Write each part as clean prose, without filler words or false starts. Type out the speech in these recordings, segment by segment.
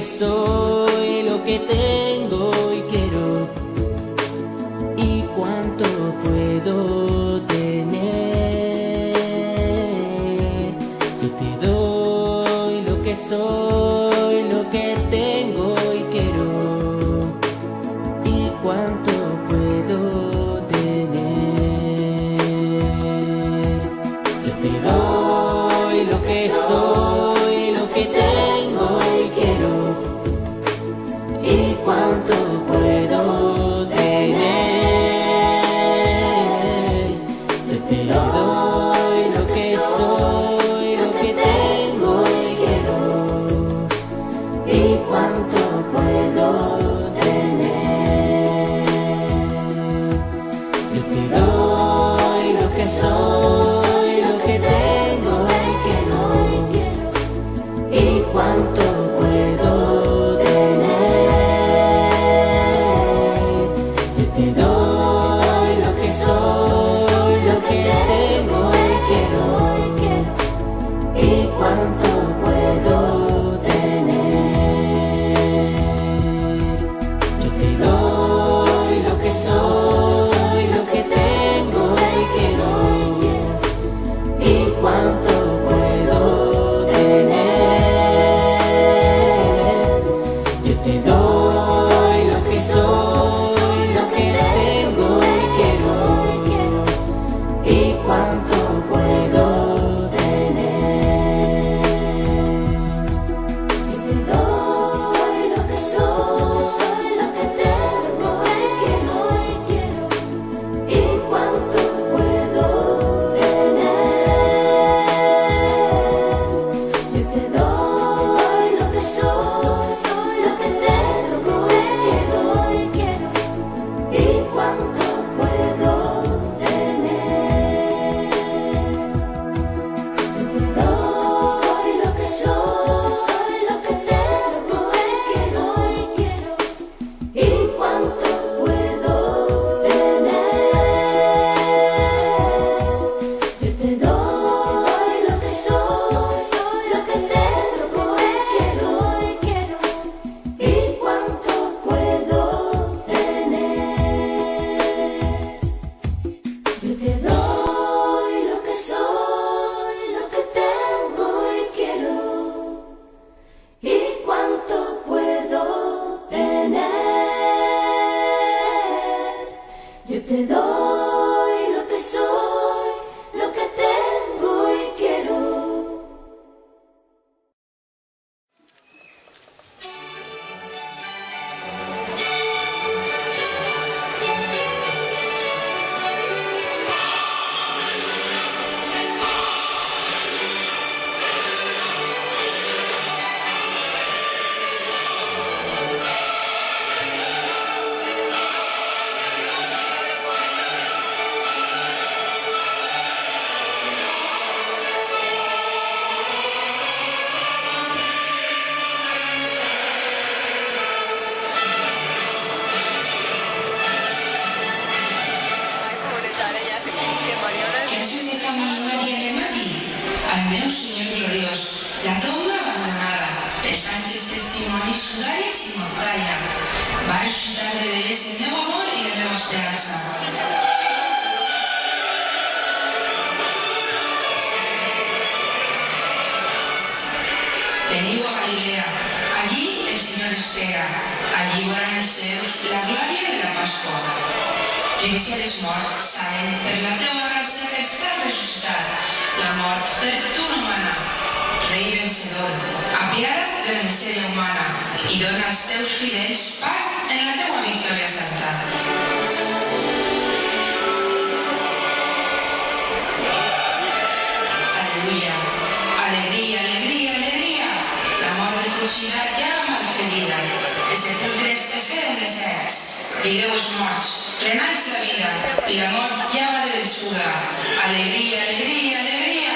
soy, lo que tengo y quiero, y cuánto puedo tener. Yo te doy lo que soy, lo que tengo y quiero, y cuánto puedo tener. Yo te doy lo que soy, lo que tengo y quiero, y cuánto puedo tener. Yo te doy lo que soy, lo que tengo y quiero, y cuánto puedo tener. Yo te doy lo que soy, lo que tengo y quiero, y cuánto puedo tener. Yo te doy lo que soy, lo que tengo y quiero, y cuánto puedo tener. Yo te doy lo que soy, lo que tengo y quiero, y cuánto puedo tener. Yo te doy lo que soy, lo que tengo y quiero, y cuánto puedo tener. Yo te doy lo que soy, lo que tengo y quiero, y cuánto puedo tener. Yo te doy lo que soy, lo que tengo y quiero, y cuánto puedo tener. Yo te doy lo que soy, lo que tengo y quiero, y cuánto puedo tener. Yo te doy lo que soy, lo que tengo y quiero, y cuánto puedo tener. Yo te doy lo que soy, lo que tengo y quiero, y cuánto puedo tener. Yo te doy lo que soy, lo que tengo y quiero. Jesús de camí Maria de Mati, al meu Senyor gloriós, la tomba abandonada, els anys testimonis sudaris i mortalla, va resultar de veres el meu amor i la meva esperança. Veniu a Galilea, allí el Senyor espera, allí veuran els seus la glòria de la Pasqua. Primers dels morts saben per la teua gràcia que estàs ressuscitat, la mort per tu no mana. Rei vencedor, apiada't de la misèria humana i dona als teus fidels part en la teua victòria santa. Aleluia, alegria, alegria, alegria, la mort defugida ja malferida, els sepulcres es queden deserts. Digueu els morts, renaix la vida, i la mort ja va de vençuda. Alegria, alegria, alegria.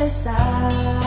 besar.